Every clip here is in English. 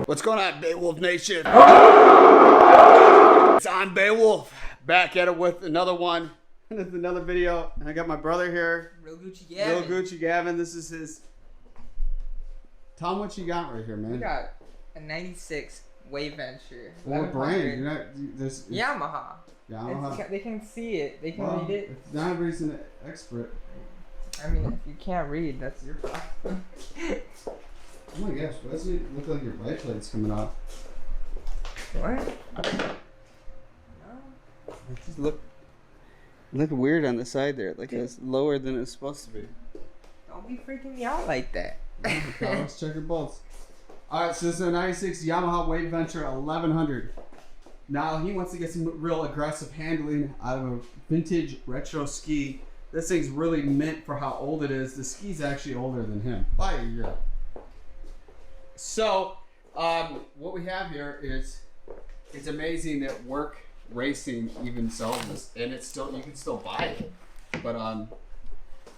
What's going on, Beowulf Nation? It's on Beowulf. Back at it with another one. This is another video. And I got my brother here. Real Gucci Gavin. Real Gucci Gavin. This is his. Tell him what you got right here, man. We got a 96 Waveventure. What brand? You're not, this, Yamaha. Yamaha. They can see it. They can read it. It's not everybody's an expert. I mean, if you can't read, that's your problem. Oh my gosh, why does it look like your bike plate's coming off? What? No. It just look weird on the side there. Like it's lower than it's supposed to be. Don't be freaking me out like that. Okay, let's check your bolts. Alright, so this is a 96 Yamaha Waveventure 1100. Now he wants to get some real aggressive handling out of a vintage retro ski. This thing's really meant for how old it is. The ski's actually older than him by a year. So, what we have here is, it's amazing that Worx Racing even sells this, and it's still, you can still buy it. But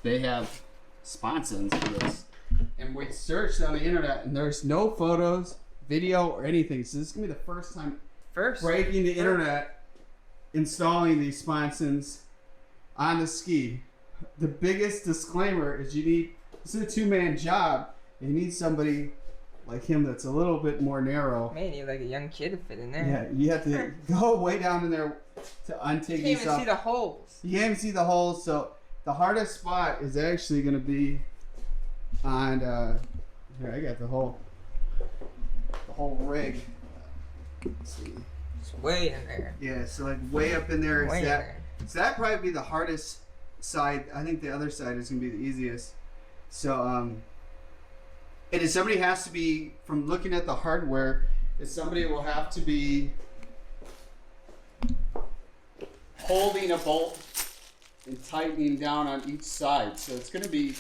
they have sponsons for this, and we searched on the internet, and there's no photos, video, or anything. So this is gonna be the first time breaking the internet, installing these sponsons on the ski. The biggest disclaimer is this is a two-man job, and you need somebody like him that's a little bit more narrow. Man, you're like a young kid to fit in there. Yeah, you have to go way down in there to untake these You can't even see the holes. You can't even see the holes, so the hardest spot is actually going to be on, here, I got the whole rig. Let's see. It's way in there. Yeah, so like way up in there. Way in there. So that'd probably be the hardest side. I think the other side is going to be the easiest. So, and if somebody has to be, from looking at the hardware, somebody will have to be holding a bolt and tightening down on each side. So it's gonna be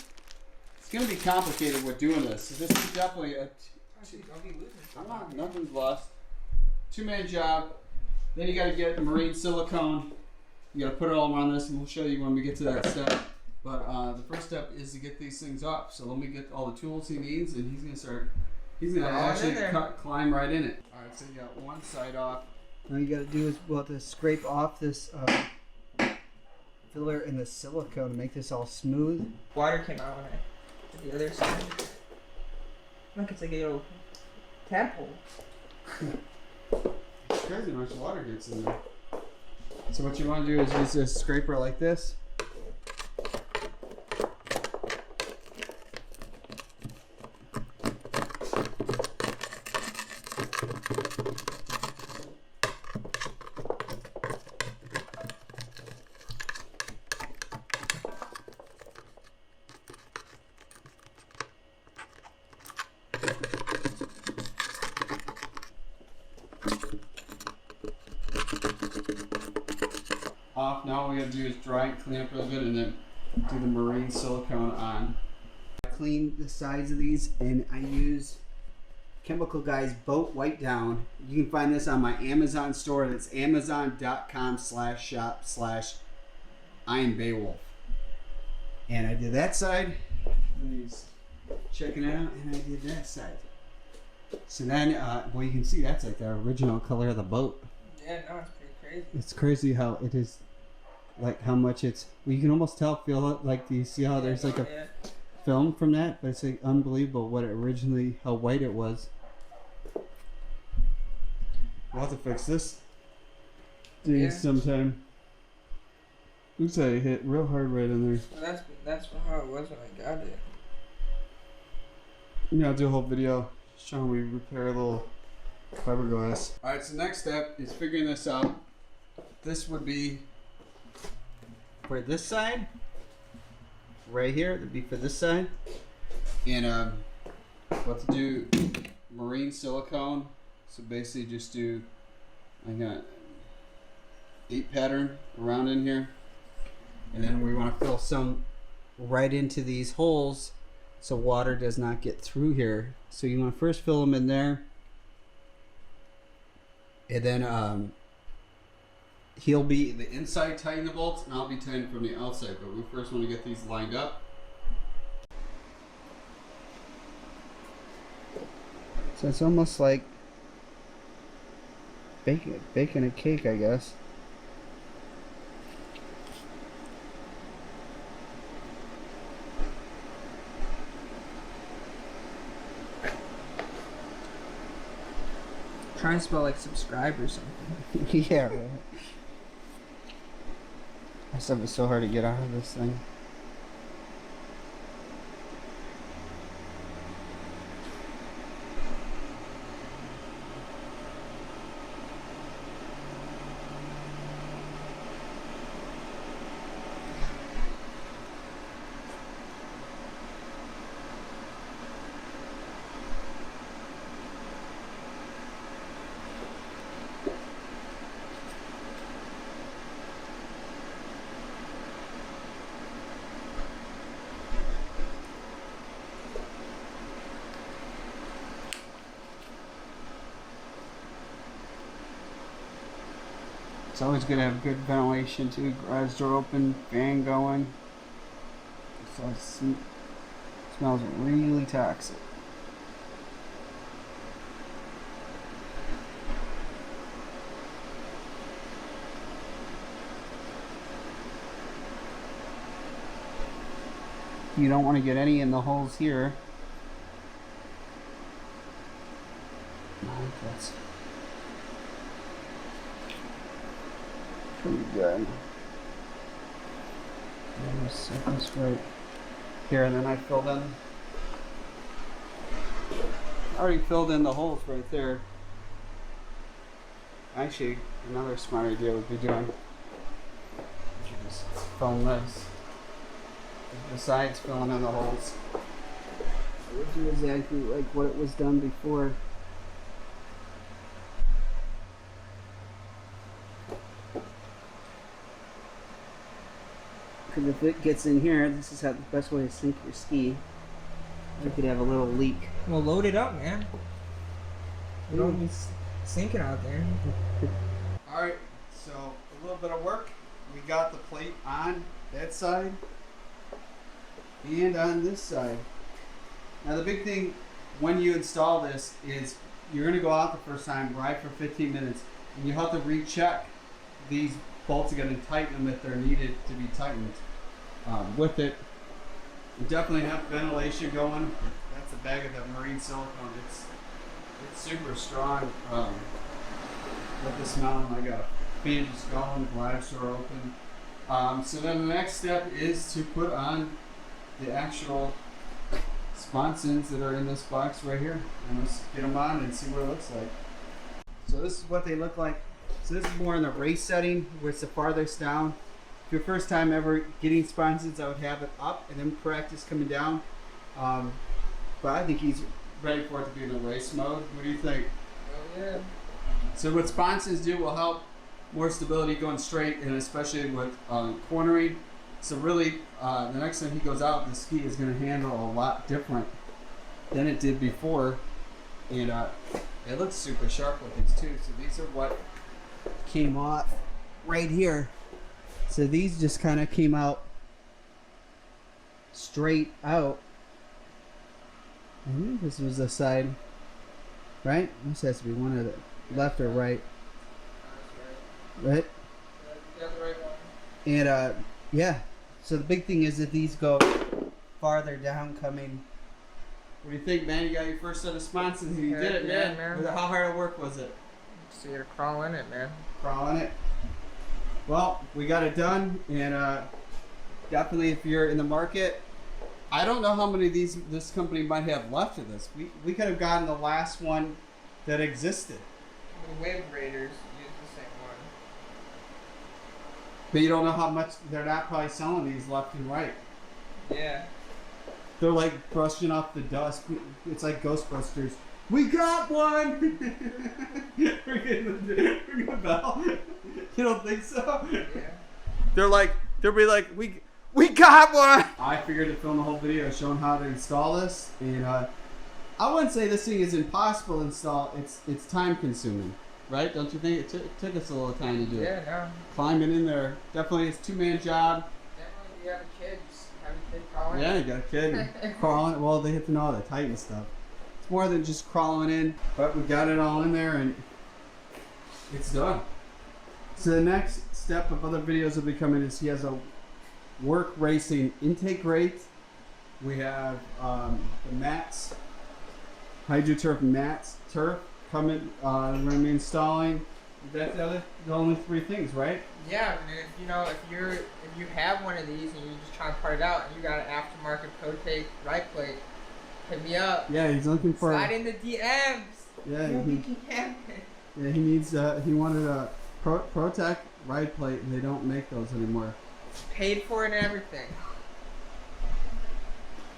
complicated with doing this. So this is definitely a nothing's lost. Two-man job. Then you got to get marine silicone. You got to put it all around this, and we'll show you when we get to that step. But the first step is to get these things off. So let me get all the tools he needs, and he's gonna actually climb right in it. All right, so you got one side off. All you got to do is to scrape off this filler in the silicone to make this all smooth. Water came out when I did the other side. Look, it's like a little tadpole. It's crazy how much water gets in there. So what you want to do is use this scraper like this. Off. Now all we gotta do is dry and clean up real good, and then do the marine silicone on. I clean the sides of these, and I use Chemical Guy's Boat Wipe Down. You can find this on my Amazon store. That's amazon.com/shop/IamBeowulf. And I did that side. He's checking it out, and I did that side. So then, well, you can see that's like the original color of the boat. Yeah, no, it's pretty crazy. It's crazy how it is, like how much it's, well, you can almost feel it, like, do you see how there's like a film from that? But it's like unbelievable what it originally, how white it was. We'll have to fix this sometime. Looks like it hit real hard right in there. Well, that's how it was when I got it. Yeah, I'll do a whole video showing we repair a little fiberglass. Alright, so next step is figuring this out. This would be for this side. Right here, it would be for this side. And what to do, marine silicone. So basically just do, I got 8 pattern around in here. And then we want to fill some right into these holes so water does not get through here. So you want to first fill them in there. And then he'll be the inside tighten the bolts, and I'll be tightening from the outside. But we first want to get these lined up. So it's almost like baking a cake, I guess. Try and spell like subscribe or something. Yeah, right. That stuff is so hard to get out of this thing. It's always good to have good ventilation too. Garage door open, fan going. So it smells really toxic. You don't want to get any in the holes here. That's pretty good. Set this right here, and then I filled in. I already filled in the holes right there. Actually, another smart idea would be doing. Just film this. Besides filling in the holes, it would do exactly like what it was done before. Because if it gets in here, this is how the best way to sink your ski. You could have a little leak. Well, load it up, man. You don't be sinking out there. Alright, so a little bit of work. We got the plate on that side and on this side. Now the big thing when you install this is you're going to go out the first time, ride for 15 minutes, and you have to recheck these bolts again and tighten them if they're needed to be tightened. With it, you definitely have ventilation going. That's the bag of the marine silicone. It's super strong. With the smell, I got fan just going, garage door open. So then the next step is to put on the actual sponsons that are in this box right here, and let's get them on and see what it looks like. So this is what they look like. So this is more in the race setting, where it's the farthest down. If your first time ever getting sponsons, I would have it up and then practice coming down. But I think he's ready for it to be in a race mode. What do you think? Oh yeah. So what sponsons do will help more stability going straight, and especially with cornering. So really, the next time he goes out, the ski is going to handle a lot different than it did before. And it looks super sharp with these too. So these are what came off right here. So these just kind of came out straight out. I think this was the side, right? This has to be one of the left or right. Right? Yeah, the right one. And yeah. So the big thing is that these go farther down coming. What do you think, man? You got your first set of sponsons. You did it, man. How hard of work was it? So you gotta crawl in it, man. Crawl in it. Well, we got it done, and definitely if you're in the market, I don't know how many of these this company might have left of this. We could have gotten the last one that existed. The Wave Raiders use the same one. But you don't know how much, they're not probably selling these left and right. Yeah. They're like brushing off the dust. It's like Ghostbusters. We got one! We're getting the bell. You don't think so? Yeah. They'll be like, we got one! I figured to film the whole video showing how to install this. And I wouldn't say this thing is impossible to install. It's time consuming. Right? Don't you think? It took us a little time to do it. Yeah, no. Climbing in there. Definitely it's a 2-man job. Definitely if you have a kid, just have a kid crawling. Yeah, you got a kid crawling. Well, they have to know how to tighten stuff. It's more than just crawling in, but we got it all in there, and it's done. So the next step of other videos will be coming is he has a Worx racing intake grate. We have the mats, HydroTurf mats, turf coming. We're gonna be installing. That's the only three things, right? Yeah, and if you have one of these and you're just trying to part it out and you got an aftermarket ProTake ride plate, hit me up. Yeah, he's looking for. Slide in the DMs. Yeah, Yeah, he needs. He wanted a ProTech ride plate, and they don't make those anymore. Paid for it and everything.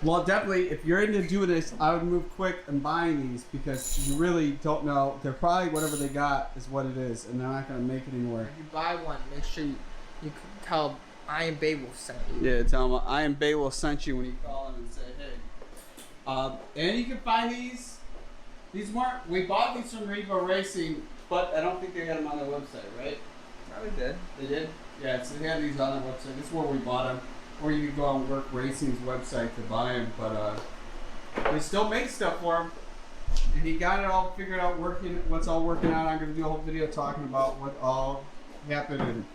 Well, definitely, if you're into doing this, I would move quick and buying these because you really don't know. They're probably whatever they got is what it is, and they're not going to make it anymore. If you buy one, make sure you tell I am Beowulf sent you. Yeah, tell them I am Beowulf sent you when you call them and say, hey. And you can find these. These weren't. We bought these from Riva Racing, but I don't think they had them on their website, right? Probably did. They did? Yeah, so they had these on their website. This is where we bought them. Or you can go on Worx Racing's website to buy them, but they still make stuff for him. And he got it all figured out, what's all working out. I'm going to do a whole video talking about what all happened,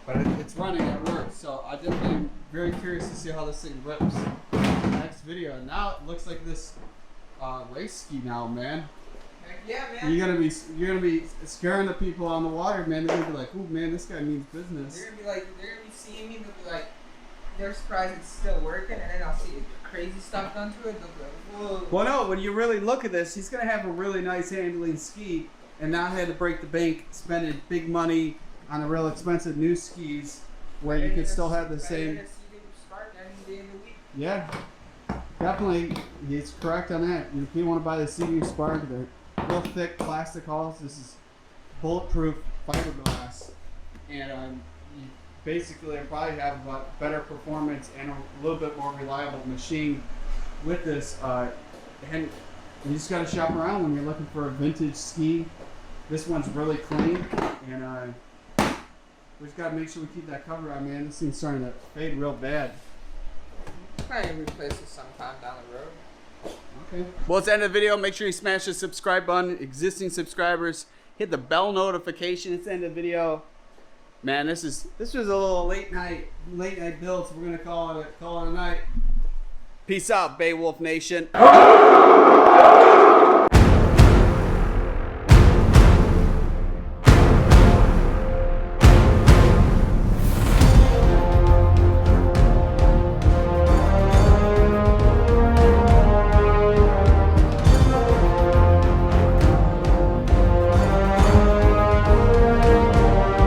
but it's running at work. So I definitely am very curious to see how this thing rips. Next video. And now it looks like this race ski now, man. Heck yeah, man. You're gonna be scaring the people on the water, man. They're gonna be like, "Oh man, this guy means business." They're gonna be seeing me. They'll be like, they're surprised it's still working, and then I'll see crazy stuff done to it. They'll be like, whoa. Well, no, when you really look at this, he's going to have a really nice handling ski and not have to break the bank spending big money on the real expensive new skis where you could still have the same. Yeah, definitely. He's correct on that. If you want to buy the CDU Spark, they're real thick plastic hulls. This is bulletproof fiberglass. And you basically probably have a better performance and a little bit more reliable machine with this. And you just got to shop around when you're looking for a vintage ski. This one's really clean, and we just got to make sure we keep that cover on, man. This thing's starting to fade real bad. Probably replace it sometime down the road. Okay. Well, it's the end of the video. Make sure you smash the subscribe button. Existing subscribers, hit the bell notification. It's the end of the video. Man, this was a little late night build, so we're gonna call it a night. Peace out, Beowulf Nation.